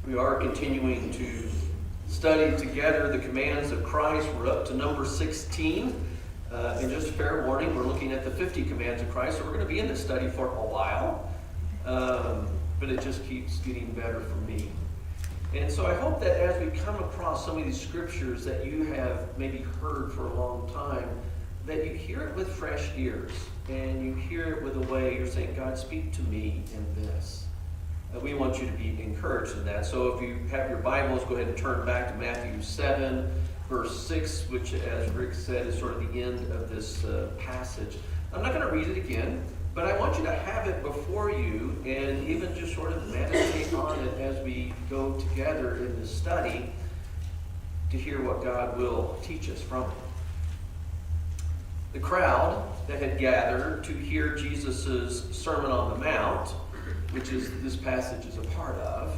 We are continuing to study together the commands of Christ. We're up to number 16. And just a fair warning, we're looking at the 50 commands of Christ, so we're going to be in this study for a while. But it just keeps getting better for me. And so I hope that as we come across some of these scriptures that you have maybe heard for a long time, that you hear it with fresh ears, and you hear it with a way you're saying, God, speak to me in this. We want you to be encouraged in that. So if you have your Bibles, go ahead and turn back to Matthew 7, verse 6, which, as Rick said, is sort of the end of this passage. I'm not going to read it again, but I want you to have it before you and even just sort of meditate on it as we go together in this study to hear what God will teach us from it. The crowd that had gathered to hear Jesus' Sermon on the Mount, which is this passage is a part of,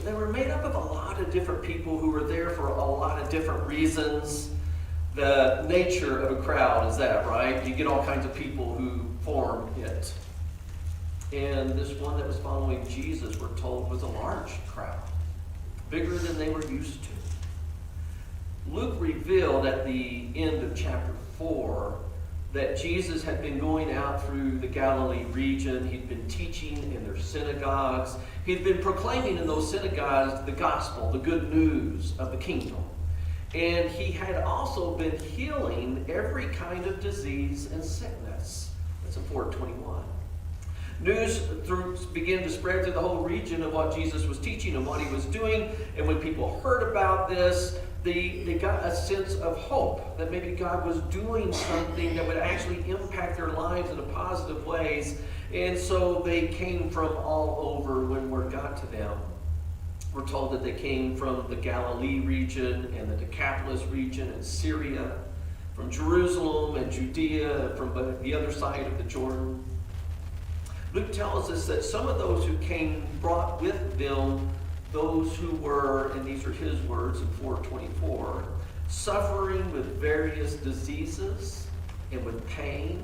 they were made up of a lot of different people who were there for a lot of different reasons. The nature of a crowd is that, right? You get all kinds of people who form it. And this one that was following Jesus, we're told, was a large crowd, bigger than they were used to. Luke revealed at the end of chapter 4 that Jesus had been going out through the Galilee region. He'd been teaching in their synagogues. He'd been proclaiming in those synagogues the gospel, the good news of the kingdom. And he had also been healing every kind of disease and sickness. That's in 4:21. News began to spread through the whole region of what Jesus was teaching and what he was doing. And when people heard about this, they got a sense of hope that maybe God was doing something that would actually impact their lives in a positive ways. And so they came from all over when word got to them. We're told that they came from the Galilee region and the Decapolis region and Syria, from Jerusalem and Judea, from the other side of the Jordan. Luke tells us that some of those who came brought with them those who were, and these are his words in 4:24, suffering with various diseases and with pain,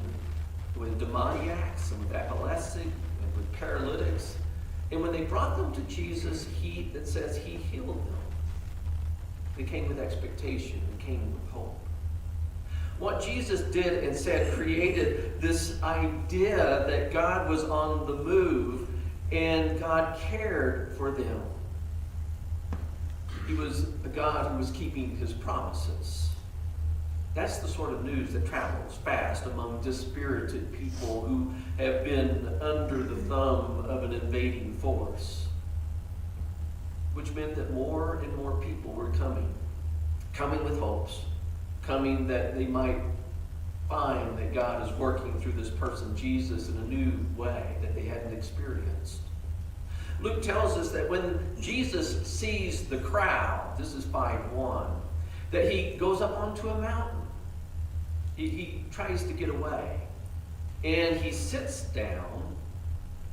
with demoniacs and with epilepsy and with paralytics. And when they brought them to Jesus, it says he healed them. They came with expectation. They came with hope. What Jesus did and said created this idea that God was on the move and God cared for them. He was a God who was keeping his promises. That's the sort of news that travels fast among dispirited people who have been under the thumb of an invading force. Which meant that more and more people were coming with hopes, coming that they might find that God is working through this person, Jesus, in a new way that they hadn't experienced. Luke tells us that when Jesus sees the crowd, this is 5:1, that he goes up onto a mountain. He tries to get away. And he sits down.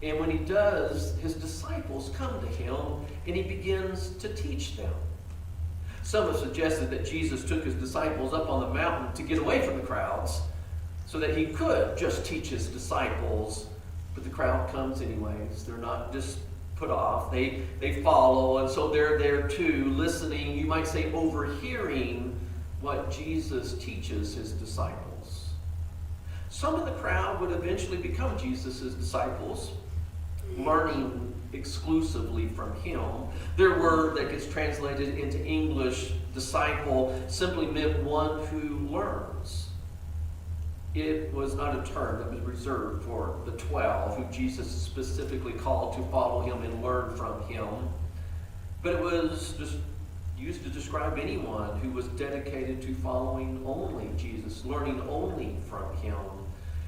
And when he does, his disciples come to him and he begins to teach them. Some have suggested that Jesus took his disciples up on the mountain to get away from the crowds so that he could just teach his disciples. But the crowd comes anyways. They're not just put off. They follow, and so they're there too, listening, you might say overhearing what Jesus teaches his disciples. Some of the crowd would eventually become Jesus' disciples, learning exclusively from him. Their word that gets translated into English, disciple, simply meant one who learns. It was not a term that was reserved for the 12, who Jesus specifically called to follow him and learn from him. But it was just used to describe anyone who was dedicated to following only Jesus, learning only from him.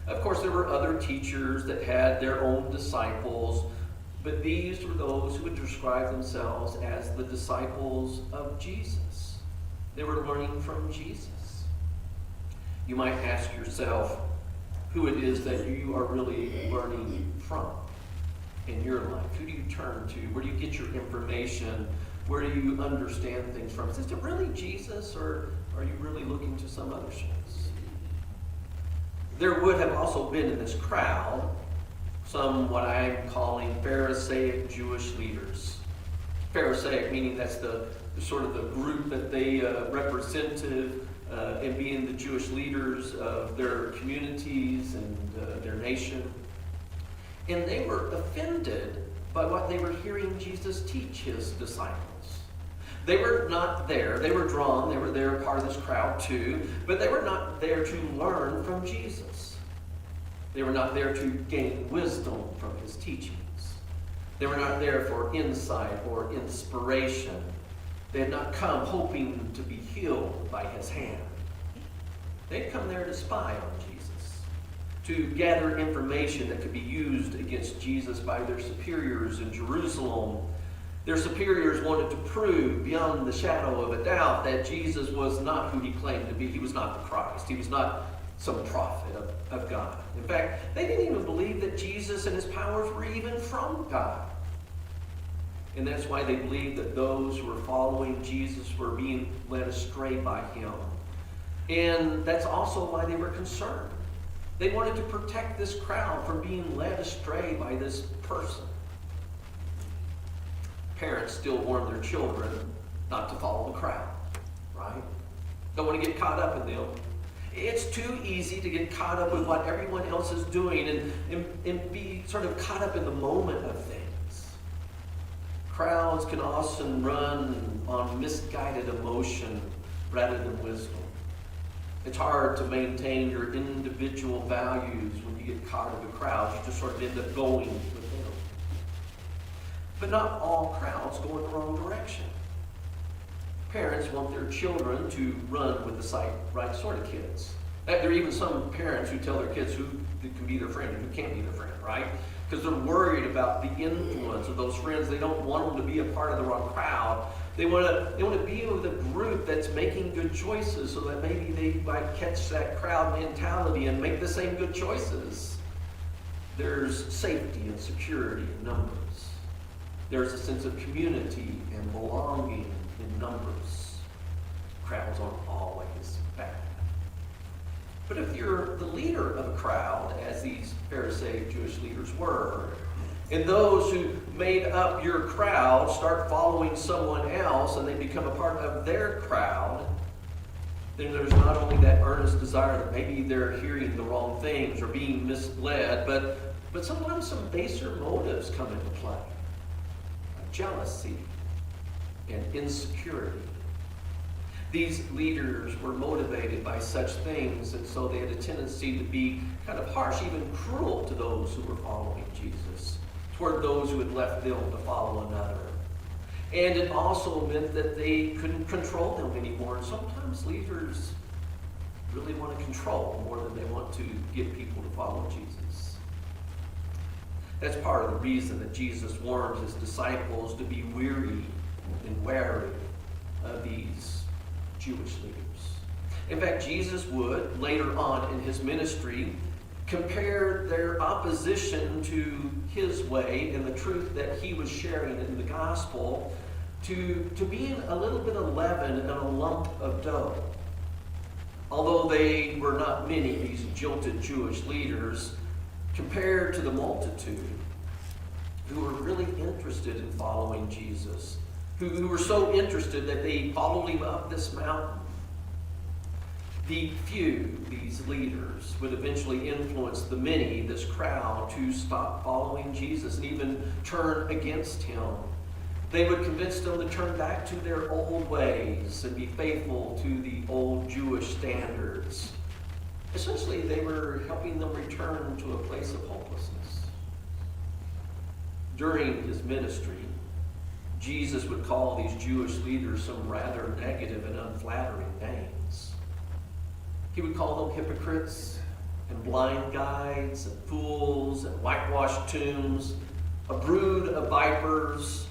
Of course, there were other teachers that had their own disciples, but these were those who would describe themselves as the disciples of Jesus. They were learning from Jesus. You might ask yourself who it is that you are really learning from in your life. Who do you turn to? Where do you get your information? Where do you understand things from? Is it really Jesus, or are you really looking to some other source? There would have also been in this crowd some what I'm calling Pharisaic Jewish leaders. Pharisaic, meaning that's the sort of the group that they represented in being the Jewish leaders of their communities and their nation. And they were offended by what they were hearing Jesus teach his disciples. They were not there. They were drawn. They were there, part of this crowd too. But they were not there to learn from Jesus. They were not there to gain wisdom from his teachings. They were not there for insight or inspiration. They had not come hoping to be healed by his hand. They'd come there to spy on Jesus, to gather information that could be used against Jesus by their superiors in Jerusalem. Their superiors wanted to prove beyond the shadow of a doubt that Jesus was not who he claimed to be. He was not the Christ. He was not some prophet of God. In fact, they didn't even believe that Jesus and his powers were even from God. And that's why they believed that those who were following Jesus were being led astray by him. And that's also why they were concerned. They wanted to protect this crowd from being led astray by this person. Parents still warn their children not to follow the crowd, right? Don't want to get caught up in them. It's too easy to get caught up with what everyone else is doing and be sort of caught up in the moment of things. Crowds can often run on misguided emotion rather than wisdom. It's hard to maintain your individual values when you get caught in the crowd. You just sort of end up going with them. But not all crowds go in the wrong direction. Parents want their children to run with the right sort of kids. There are even some parents who tell their kids who can be their friend and who can't be their friend, right? Because they're worried about the influence of those friends. They don't want them to be a part of the wrong crowd. They want to be with a group that's making good choices so that maybe they might catch that crowd mentality and make the same good choices. There's safety and security in numbers. There's a sense of community and belonging in numbers. Crowds aren't always bad. But if you're the leader of a crowd, as these Pharisaic Jewish leaders were, and those who made up your crowd start following someone else and they become a part of their crowd, then there's not only that earnest desire that maybe they're hearing the wrong things or being misled, but sometimes some baser motives come into play. Jealousy and insecurity. These leaders were motivated by such things, and so they had a tendency to be kind of harsh, even cruel to those who were following Jesus, toward those who had left them to follow another. And it also meant that they couldn't control them anymore. And sometimes leaders really want to control more than they want to get people to follow Jesus. That's part of the reason that Jesus warned his disciples to be weary and wary of these Jewish leaders. In fact, Jesus would, later on in his ministry, compare their opposition to his way and the truth that he was sharing in the gospel to being a little bit of leaven and a lump of dough. Although they were not many, these jilted Jewish leaders, compared to the multitude who were really interested in following Jesus, who were so interested that they followed him up this mountain. The few, these leaders, would eventually influence the many, this crowd, to stop following Jesus and even turn against him. They would convince them to turn back to their old ways and be faithful to the old Jewish standards. Essentially, they were helping them return to a place of hopelessness. During his ministry, Jesus would call these Jewish leaders some rather negative and unflattering names. He would call them hypocrites and blind guides and fools and whitewashed tombs, a brood of vipers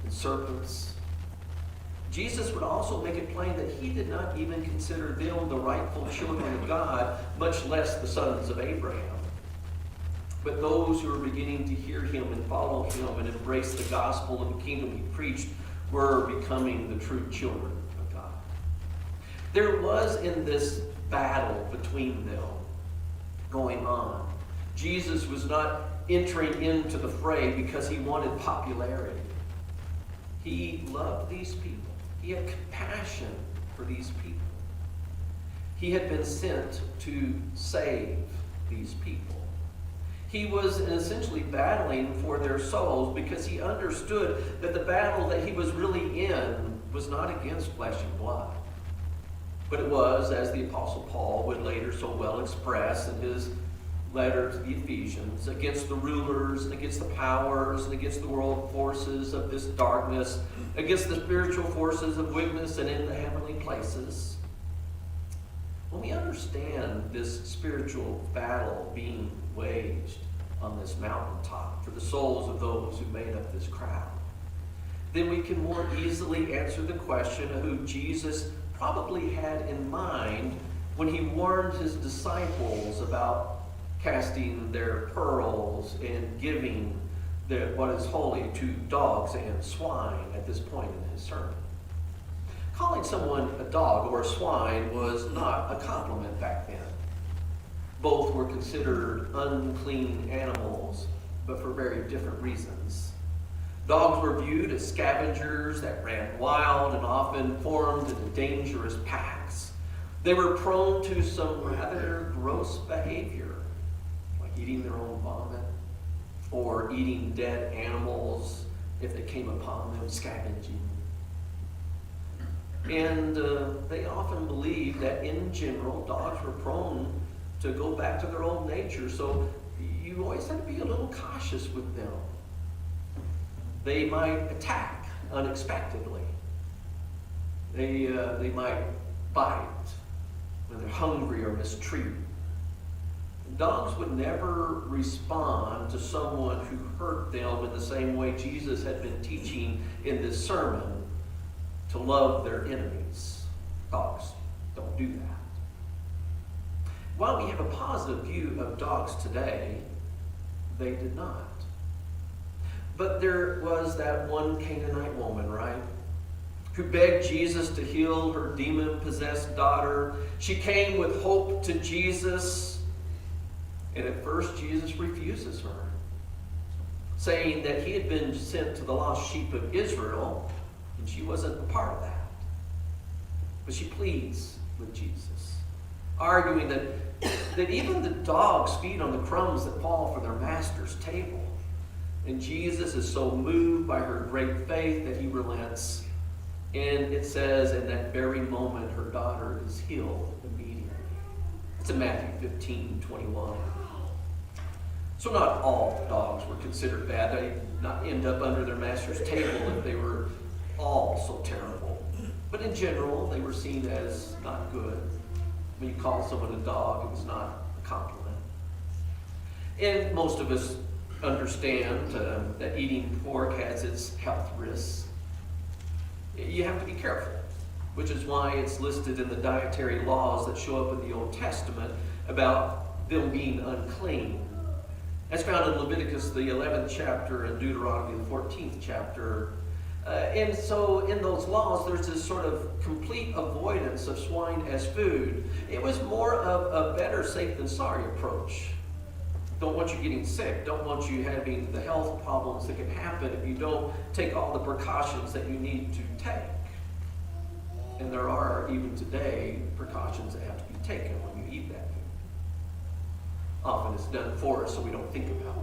and serpents. Jesus would also make it plain that he did not even consider them the rightful children of God, much less the sons of Abraham. But those who were beginning to hear him and follow him and embrace the gospel of the kingdom he preached were becoming the true children of God. There was in this battle between them going on. Jesus was not entering into the fray because he wanted popularity. He loved these people. He had compassion for these people. He had been sent to save these people. He was essentially battling for their souls because he understood that the battle that he was really in was not against flesh and blood. But it was, as the Apostle Paul would later so well express in his letter to the Ephesians, against the rulers and against the powers and against the world forces of this darkness, against the spiritual forces of wickedness and in the heavenly places. When we understand this spiritual battle being waged on this mountaintop for the souls of those who made up this crowd, then we can more easily answer the question of who Jesus probably had in mind when he warned his disciples about casting their pearls and giving what is holy to dogs and swine at this point in his sermon. Calling someone a dog or a swine was not a compliment back then. Both were considered unclean animals, but for very different reasons. Dogs were viewed as scavengers that ran wild and often formed into dangerous packs. They were prone to some rather gross behavior, eating their own vomit, or eating dead animals if they came upon them, scavenging. And they often believed that in general, dogs were prone to go back to their old nature, so you always had to be a little cautious with them. They might attack unexpectedly. They might bite when they're hungry or mistreated. Dogs would never respond to someone who hurt them in the same way Jesus had been teaching in this sermon, to love their enemies. Dogs don't do that. While we have a positive view of dogs today, they did not. But there was that one Canaanite woman, right, who begged Jesus to heal her demon-possessed daughter. She came with hope to Jesus. And at first, Jesus refuses her, saying that he had been sent to the lost sheep of Israel, and she wasn't a part of that. But she pleads with Jesus, arguing that even the dogs feed on the crumbs that fall from their master's table. And Jesus is so moved by her great faith that he relents. And it says, in that very moment, her daughter is healed immediately. It's in Matthew 15:21. So not all dogs were considered bad. They did not end up under their master's table if they were all so terrible. But in general, they were seen as not good. When you call someone a dog, it was not a compliment. And most of us understand that eating pork has its health risks. You have to be careful, which is why it's listed in the dietary laws that show up in the Old Testament about them being unclean. That's found in Leviticus, the 11th chapter, and Deuteronomy, the 14th chapter. And so in those laws, there's this sort of complete avoidance of swine as food. It was more of a better safe than sorry approach. Don't want you getting sick. Don't want you having the health problems that can happen if you don't take all the precautions that you need to take. And there are, even today, precautions that have to be taken when you eat that food. Often it's done for us so we don't think about it.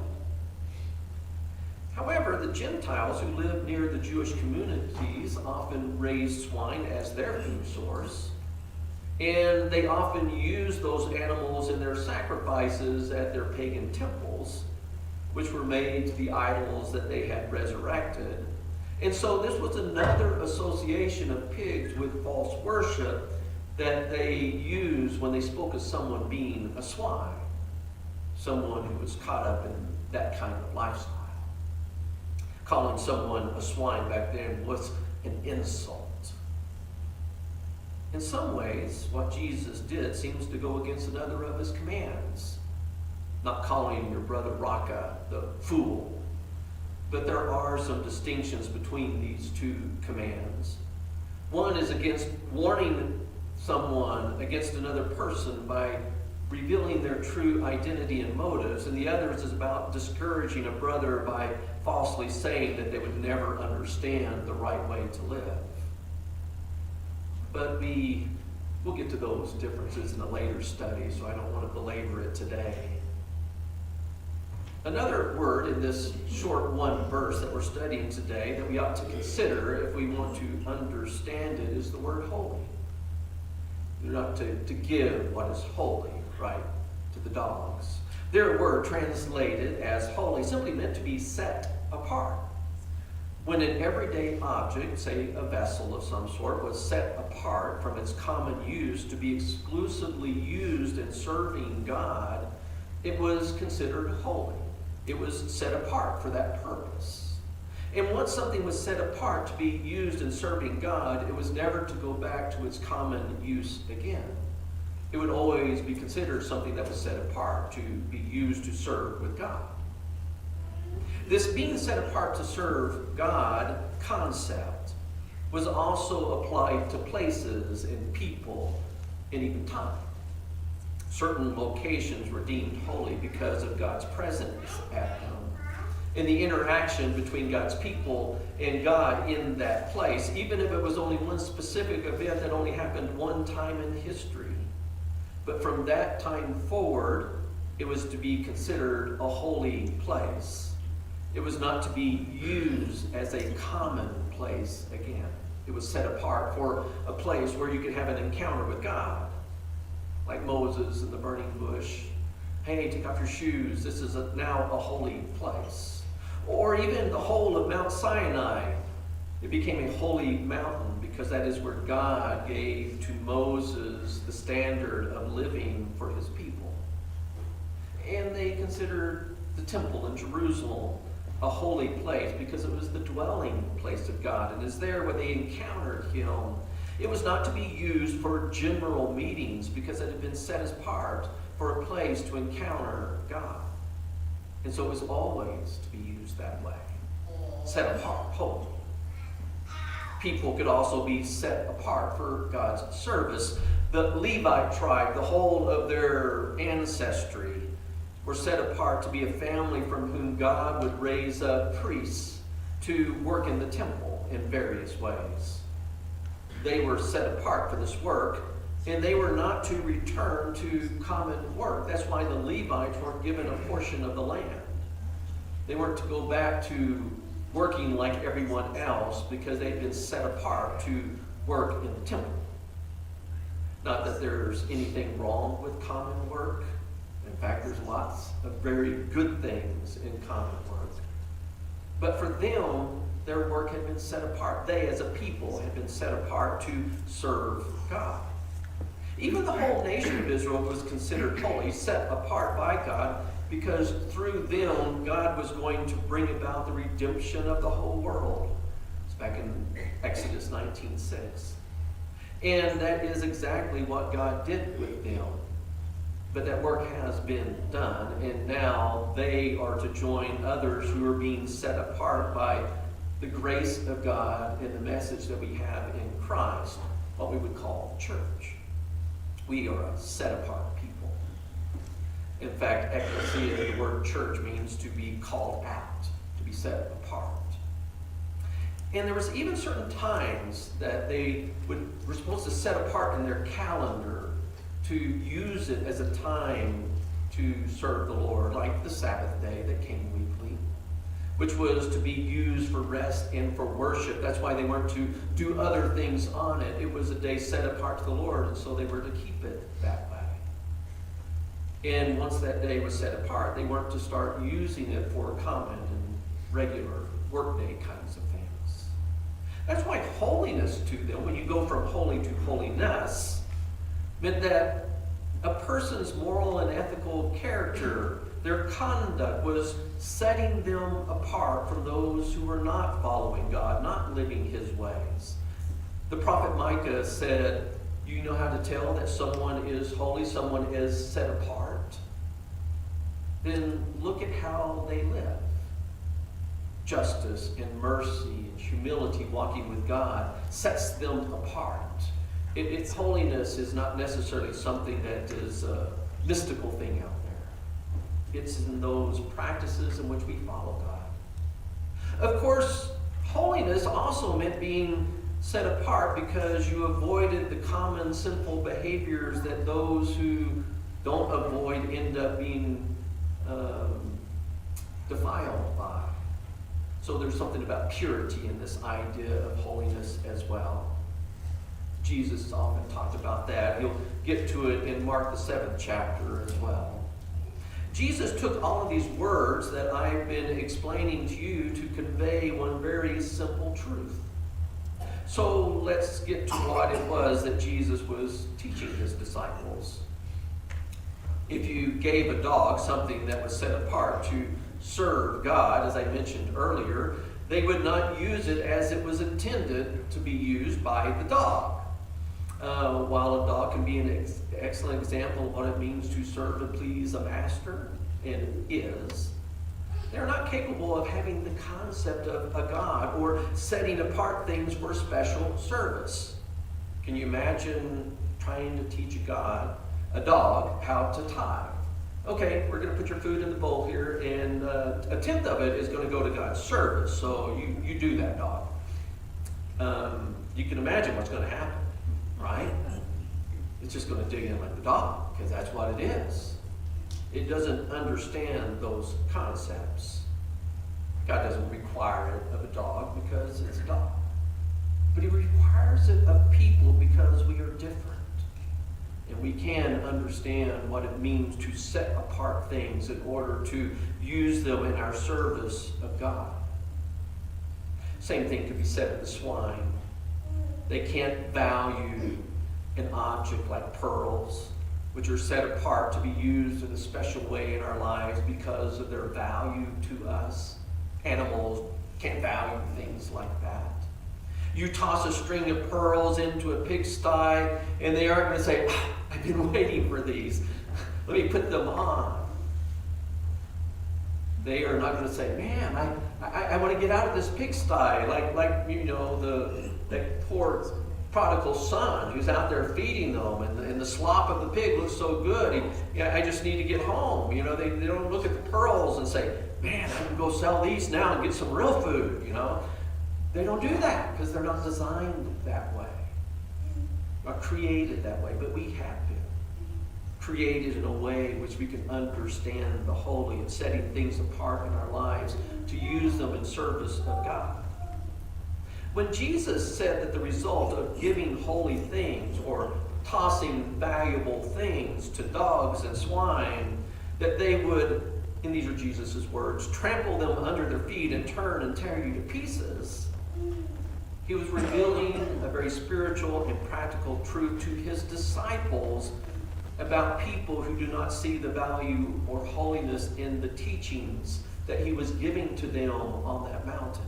However, the Gentiles who lived near the Jewish communities often raised swine as their food source. And they often used those animals in their sacrifices at their pagan temples, which were made to the idols that they had resurrected. And so this was another association of pigs with false worship that they used when they spoke of someone being a swine, someone who was caught up in that kind of lifestyle. Calling someone a swine back then was an insult. In some ways, what Jesus did seems to go against another of his commands. Not calling your brother Raka the fool. But there are some distinctions between these two commands. One is against warning someone against another person by revealing their true identity and motives, and the others is about discouraging a brother by falsely saying that they would never understand the right way to live. But we'll get to those differences in a later study, so I don't want to belabor it today. Another word in this short one verse that we're studying today that we ought to consider if we want to understand it is the word holy. You're not to give what is holy, right, to the dogs. Their word translated as holy simply meant to be set apart. When an everyday object, say a vessel of some sort, was set apart from its common use to be exclusively used in serving God, it was considered holy. It was set apart for that purpose. And once something was set apart to be used in serving God, it was never to go back to its common use again. It would always be considered something that was set apart to be used to serve with God. This being set apart to serve God concept was also applied to places and people and even time. Certain locations were deemed holy because of God's presence at them. And the interaction between God's people and God in that place, even if it was only one specific event that only happened one time in history. But from that time forward, it was to be considered a holy place. It was not to be used as a common place again. It was set apart for a place where you could have an encounter with God. Like Moses in the burning bush. Hey, take off your shoes. This is now a holy place. Or even the whole of Mount Sinai. It became a holy mountain because that is where God gave to Moses the standard of living for his people. And they considered the temple in Jerusalem a holy place because it was the dwelling place of God. And it's there where they encountered him. It was not to be used for general meetings because it had been set apart for a place to encounter God. And so it was always to be used that way. Set apart, holy. People could also be set apart for God's service. The Levite tribe, the whole of their ancestry, were set apart to be a family from whom God would raise up priests to work in the temple in various ways. They were set apart for this work, and they were not to return to common work. That's why the Levites weren't given a portion of the land. They weren't to go back to working like everyone else because they'd been set apart to work in the temple. Not that there's anything wrong with common work. In fact, there's lots of very good things in common work. But for them, their work had been set apart. They, as a people, had been set apart to serve God. Even the whole nation of Israel was considered holy, set apart by God, because through them, God was going to bring about the redemption of the whole world. It's back in Exodus 19:6. And that is exactly what God did with them. But that work has been done, and now they are to join others who are being set apart by the grace of God and the message that we have in Christ, what we would call the church. We are a set-apart people. In fact, ecclesia, the word church, means to be called out, to be set apart. And there was even certain times that they were supposed to set apart in their calendar to use it as a time to serve the Lord, like the Sabbath day that came weekly, which was to be used for rest and for worship. That's why they weren't to do other things on it. It was a day set apart to the Lord, and so they were to keep it that way. And once that day was set apart, they weren't to start using it for common and regular workday kinds of things. That's why holiness to them, when you go from holy to holiness, meant that a person's moral and ethical character, their conduct, was setting them apart from those who were not following God, not living his ways. The prophet Micah said, you know how to tell that someone is holy, someone is set apart? Then look at how they live. Justice and mercy and humility, walking with God, sets them apart. Its holiness is not necessarily something that is mystical thing out there. It's in those practices in which we follow God. Of course, holiness also meant being set apart because you avoided the common sinful behaviors that those who don't avoid end up being defiled by. So there's something about purity in this idea of holiness as well. Jesus often talked about that. He'll get to it in Mark the 7th chapter as well. Jesus took all of these words that I've been explaining to you to convey one very simple truth. So let's get to what it was that Jesus was teaching his disciples. If you gave a dog something that was set apart to serve God, as I mentioned earlier, they would not use it as it was intended to be used by the dog. While a dog can be an excellent example of what it means to serve and please a master, and it is, they're not capable of having the concept of a God or setting apart things for special service. Can you imagine trying to teach a dog how to tithe? Okay, we're going to put your food in the bowl here, and a tenth of it is going to go to God's service. So you do that, dog. You can imagine what's going to happen, right? It's just going to dig in like the dog, because that's what it is. It doesn't understand those concepts. God doesn't require it of a dog because it's a dog. But he requires it of people because we are different. And we can understand what it means to set apart things in order to use them in our service of God. Same thing could be said of the swine. They can't value an object like pearls, which are set apart to be used in a special way in our lives because of their value to us. Animals can't value things like that. You toss a string of pearls into a pigsty, and they aren't going to say, I've been waiting for these. Let me put them on. They are not going to say, man, I want to get out of this pigsty, like you know, that poor prodigal son who's out there feeding them, and the slop of the pig looks so good. I just need to get home. You know, they don't look at the pearls and say, man, I can go sell these now and get some real food, you know. They don't do that because they're not designed that way or created that way, but we have been created in a way in which we can understand the holy and setting things apart in our lives to use them in service of God. When Jesus said that the result of giving holy things or tossing valuable things to dogs and swine, that they would, and these are Jesus' words, trample them under their feet and turn and tear you to pieces, he was revealing a very spiritual and practical truth to his disciples about people who do not see the value or holiness in the teachings that he was giving to them on that mountain.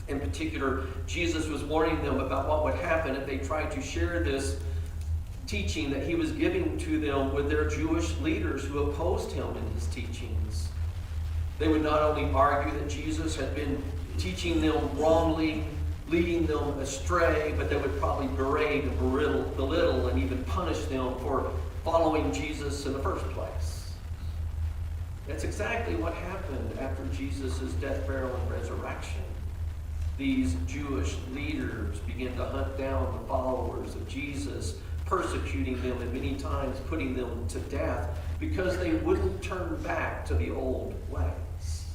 In particular, Jesus was warning them about what would happen if they tried to share this teaching that he was giving to them with their Jewish leaders who opposed him in his teachings. They would not only argue that Jesus had been teaching them wrongly, leading them astray, but they would probably berate and belittle and even punish them for following Jesus in the first place. That's exactly what happened after Jesus' death, burial, and resurrection. These Jewish leaders began to hunt down the followers of Jesus, persecuting them and many times putting them to death because they wouldn't turn back to the old ways.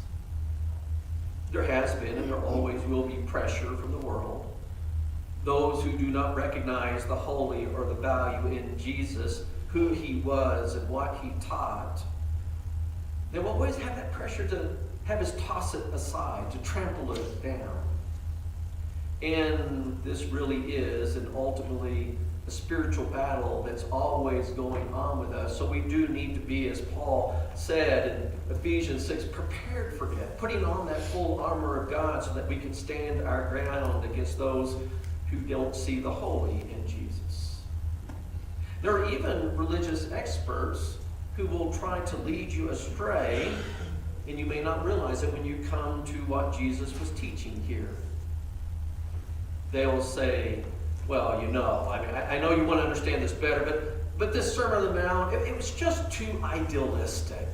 There has been and there always will be pressure from the world. Those who do not recognize the holy or the value in Jesus, who he was and what he taught, they will always have that pressure to have us toss it aside, to trample it down. And this really is, and ultimately, a spiritual battle that's always going on with us. So we do need to be, as Paul said in Ephesians 6, prepared for it, putting on that full armor of God so that we can stand our ground against those who don't see the holy in Jesus. There are even religious experts who will try to lead you astray, and you may not realize it when you come to what Jesus was teaching here. They will say, well, you know, I know you want to understand this better, but But this Sermon on the Mount, it was just too idealistic.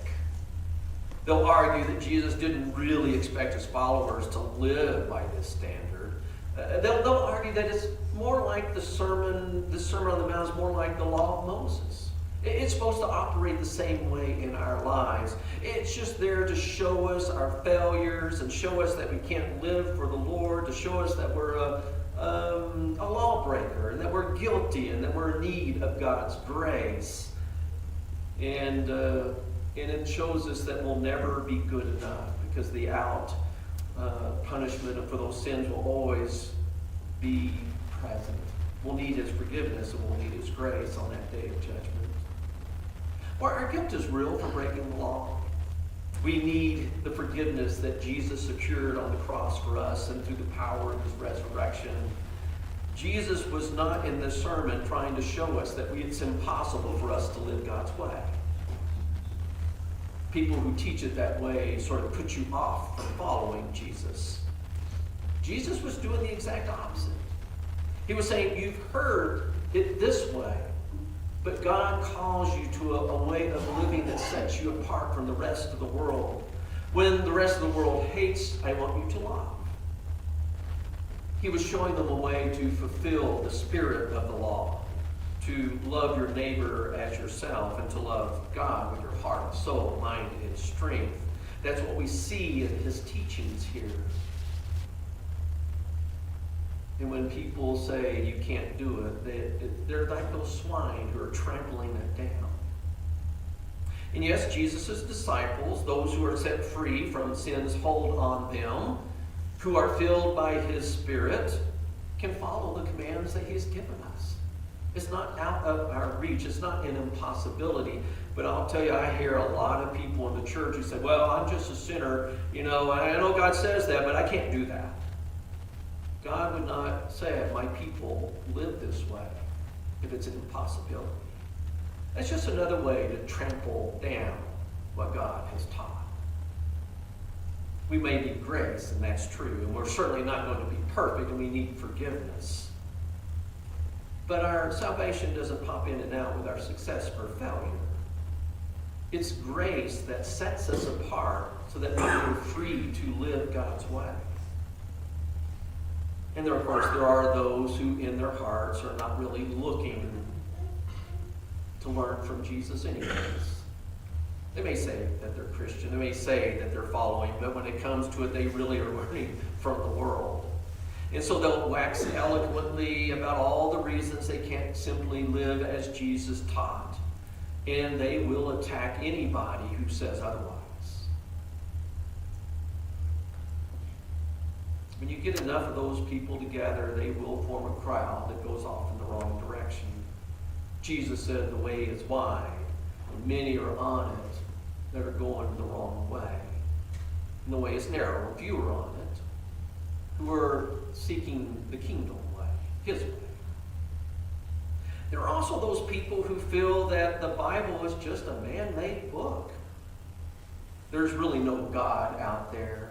They'll argue that Jesus didn't really expect his followers to live by this standard. They'll argue that it's more like the Sermon on the Mount is more like the law of Moses. It's supposed to operate the same way in our lives. It's just there to show us our failures and show us that we can't live for the Lord, to show us that we're a lawbreaker and that we're guilty and that we're in need of God's grace. And it shows us that we'll never be good enough because the punishment for those sins will always be present. We'll need his forgiveness and we'll need his grace on that day of judgment. Well, our guilt is real for breaking the law. We need the forgiveness that Jesus secured on the cross for us and through the power of his resurrection. Jesus was not in this sermon trying to show us that it's impossible for us to live God's way. People who teach it that way sort of put you off from following Jesus. Jesus was doing the exact opposite. He was saying, you've heard it this way, but God calls you to a way of living that sets you apart from the rest of the world. When the rest of the world hates, I want you to love. He was showing them a way to fulfill the spirit of the law, to love your neighbor as yourself, and to love God with your heart, soul, mind, and strength. That's what we see in his teachings here. And when people say you can't do it, they're like those swine who are trampling it down. And yes, Jesus' disciples, those who are set free from sin's hold on them, who are filled by his Spirit, can follow the commands that he's given us. It's not out of our reach. It's not an impossibility. But I'll tell you, I hear a lot of people in the church who say, well, I'm just a sinner. I know God says that, but I can't do that. God would not say, my people live this way if it's an impossibility. That's just another way to trample down what God has taught. We may need grace, and that's true, and we're certainly not going to be perfect, and we need forgiveness. But our salvation doesn't pop in and out with our success or failure. It's grace that sets us apart so that we are free to live God's way. And there, of course, there are those who in their hearts are not really looking to learn from Jesus anyways. They may say that they're Christian, they may say that they're following, but when it comes to it, they really are learning from the world. And so they'll wax eloquently about all the reasons they can't simply live as Jesus taught. And they will attack anybody who says otherwise. When you get enough of those people together, they will form a crowd that goes off in the wrong direction. Jesus said the way is wide, and many are on it that are going the wrong way. And the way is narrow, and few are on it, who are seeking the kingdom way, his way. There are also those people who feel that the Bible is just a man-made book. There's really no God out there.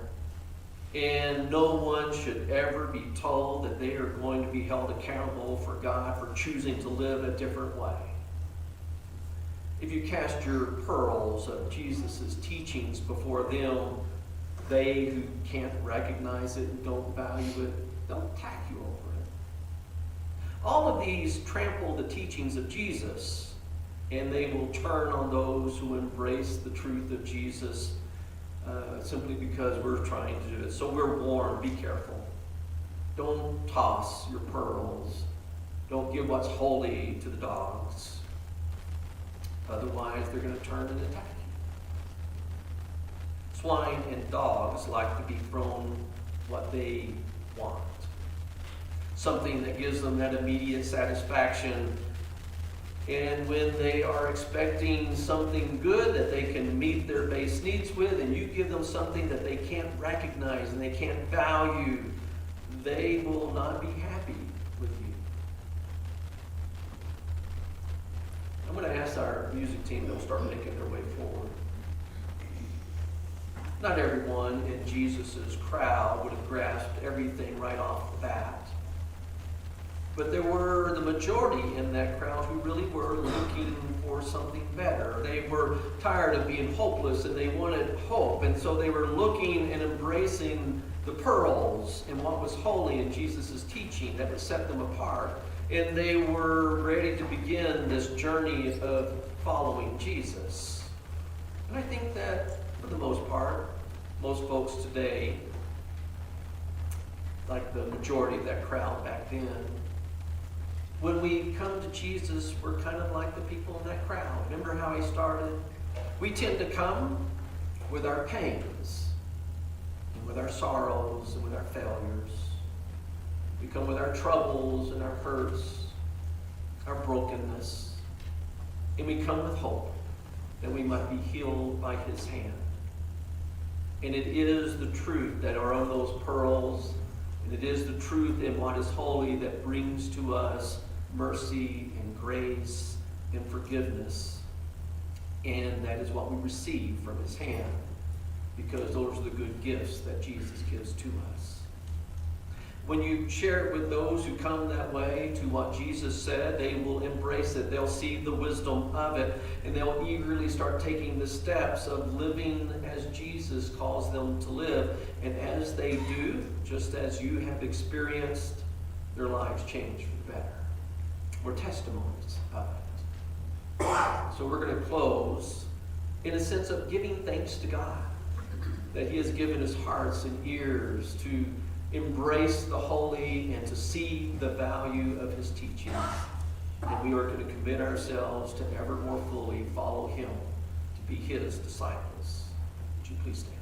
And no one should ever be told that they are going to be held accountable for God for choosing to live a different way. If you cast your pearls of Jesus' teachings before them, they who can't recognize it and don't value it, they'll attack you over it. All of these trample the teachings of Jesus, and they will turn on those who embrace the truth of Jesus simply because we're trying to do it. So we're warned, be careful. Don't toss your pearls. Don't give what's holy to the dogs. Otherwise, they're going to turn and attack you. Swine and dogs like to be thrown what they want. Something that gives them that immediate satisfaction. And when they are expecting something good that they can meet their base needs with, and you give them something that they can't recognize and they can't value, they will not be happy with you. I'm going to ask our music team to start making their way forward. Not everyone in Jesus' crowd would have grasped everything right off the bat. But there were the majority in that crowd who really were looking for something better. They were tired of being hopeless and they wanted hope. And so they were looking and embracing the pearls and what was holy in Jesus' teaching that would set them apart. And they were ready to begin this journey of following Jesus. And I think that for the most part, most folks today, like the majority of that crowd back then, when we come to Jesus, we're kind of like the people in that crowd. Remember how he started? We tend to come with our pains, and with our sorrows, and with our failures. We come with our troubles and our hurts, our brokenness. And we come with hope that we might be healed by his hand. And it is the truth that are on those pearls, and it is the truth in what is holy that brings to us mercy and grace and forgiveness. And that is what we receive from his hand, because those are the good gifts that Jesus gives to us. When you share it with those who come that way to what Jesus said, they will embrace it. They'll see the wisdom of it, and they'll eagerly start taking the steps of living as Jesus calls them to live. And as they do, just as you have experienced, their lives change for the better. We're testimonies of it. So we're going to close in a sense of giving thanks to God that he has given us hearts and ears to embrace the holy and to see the value of his teaching. And we are going to commit ourselves to ever more fully follow him, to be his disciples. Would you please stand?